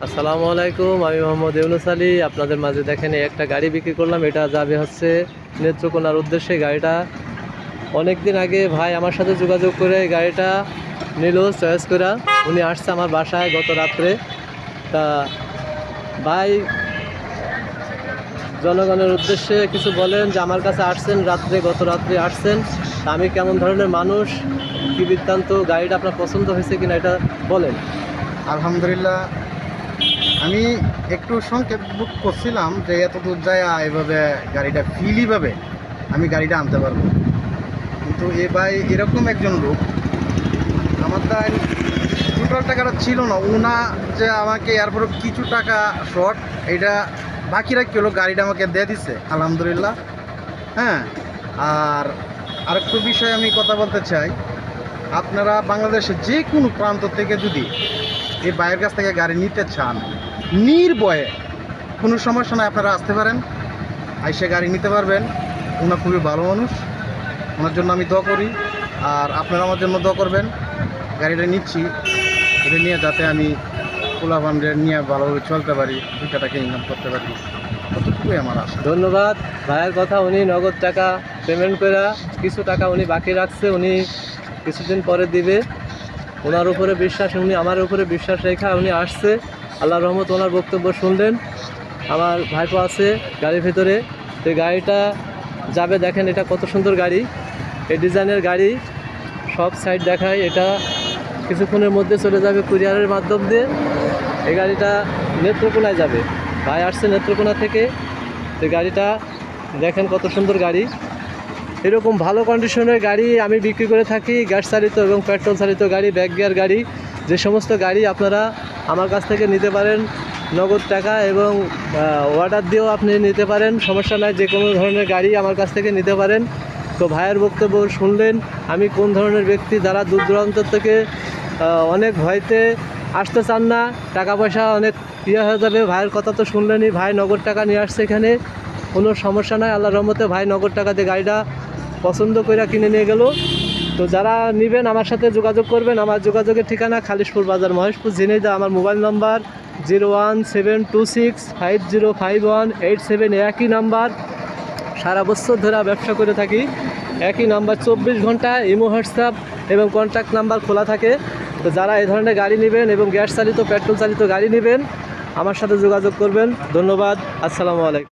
আসসালামু আলাইকুম, আমি মোহাম্মদ ইউনুস আলী। আপনাদের মাঝে দেখেন একটা গাড়ি বিক্রি করলাম। এটা যাবে হচ্ছে নেত্রকোনার উদ্দেশ্যে। গাড়িটা অনেক দিন আগে ভাই আমার সাথে যোগাযোগ করে গাড়িটা নিল চয়েস করে। উনি আসছে আমার বাসায় গত রাত্রে। তা ভাই জনগণের উদ্দেশ্যে কিছু বলেন যে আমার কাছে আসছেন গত রাত্রে আসছেন, তা আমি কেমন ধরনের মানুষ, কী বৃত্তান্ত, গাড়িটা আপনার পছন্দ হয়েছে কিনা এটা বলেন। আলহামদুলিল্লাহ, আমি একটু সংক্ষেপ বুক করছিলাম যে এত দূর যায় এভাবে গাড়িটা ফ্রিলিভাবে আমি গাড়িটা আনতে পারবো, কিন্তু এ ভাই এরকম একজন লোক, আমার তাই টোটাল টাকাটা ছিল না, উনা যে আমাকে এরপরে কিছু টাকা শর্ট এটা বাকি রাখি হলো গাড়িটা আমাকে দিয়ে দিচ্ছে। আলহামদুলিল্লাহ। হ্যাঁ, আর আরেকটু বিষয়ে আমি কথা বলতে চাই, আপনারা বাংলাদেশের যে কোনো প্রান্ত থেকে যদি এই ভাইয়ের কাছ থেকে গাড়ি নিতে চান, নির্ভয়ে কোনো সমস্যা নয়, আপনারা আসতে পারেন, আইসে গাড়ি নিতে পারবেন। ওনার খুবই ভালো মানুষ, ওনার জন্য আমি দোয়া করি, আর আপনারা আমার জন্য দোয়া করবেন। গাড়িটা নিচ্ছি, এটা নিয়ে যাতে আমি পোলা ফান্ডে নিয়ে ভালোভাবে চলতে পারি, দুইটা টাকা ইনকাম করতে পারি, কতটুকুই আমার আশা। ধন্যবাদ ভাইয়ের কথা। উনি নগদ টাকা পেমেন্ট করে কিছু টাকা উনি বাকি রাখছে, উনি কিছুদিন পরে দিবে। ওনার উপরে বিশ্বাস, উনি আমার উপরে বিশ্বাস রেখা উনি আসছে। আল্লাহর রহমত, ওনার বক্তব্য শুনলেন। আমার ভাইপো আছে গাড়ির ভিতরে। তো গাড়িটা যাবে, দেখেন এটা কত সুন্দর গাড়ি, এই ডিজাইনের গাড়ি, সব সাইড দেখায়। এটা কিছুক্ষণের মধ্যে চলে যাবে কুরিয়ারের মাধ্যম দিয়ে। এই গাড়িটা নেত্রকোনায় যাবে। ভাই আসছে নেত্রকোনা থেকে। তো গাড়িটা দেখেন কত সুন্দর গাড়ি। এরকম ভালো কন্ডিশনের গাড়ি আমি বিক্রি করে থাকি, গ্যাস চালিত এবং পেট্রোল চালিত গাড়ি, ব্যাক গিয়ার গাড়ি। যে সমস্ত গাড়ি আপনারা আমার কাছ থেকে নিতে পারেন নগদ টাকা, এবং অর্ডার দিয়েও আপনি নিতে পারেন, সমস্যা নাই। যে কোনো ধরনের গাড়ি আমার কাছ থেকে নিতে পারেন। তো ভাইয়ের বক্তব্য শুনলেন, আমি কোন ধরনের ব্যক্তি, যারা দূর দূরান্ত থেকে অনেক ভয়তে আসতে চান না, টাকা পয়সা অনেক হয়ে যাবে। ভাইয়ের কথা তো শুনলেনই, ভাই নগদ টাকা নিয়ে আসছে এখানে, কোনো সমস্যা নাই। আল্লাহর রহমতে ভাই নগদ টাকা দিয়ে গাড়িটা পছন্দ করে কিনে নিয়ে গেল। তো যারা নেবেন আমার সাথে যোগাযোগ করবেন। আমার যোগাযোগের ঠিকানা খালিশপুর বাজার, মহেশপুর, ঝিনাইদহ। আমার মোবাইল নাম্বার 01726505187। একই নাম্বার, সারা বছর ধরে ব্যবসা করে থাকি। একই নাম্বার, 24 ঘন্টা ইমো, হোয়াটসঅ্যাপ এবং কন্ট্যাক্ট নাম্বার খোলা থাকে। তো যারা এই ধরনের গাড়ি নেবেন এবং গ্যাস চালিত পেট্রোল চালিত গাড়ি নেবেন, আমার সাথে যোগাযোগ করবেন। ধন্যবাদ। আসসালামু আলাইকুম।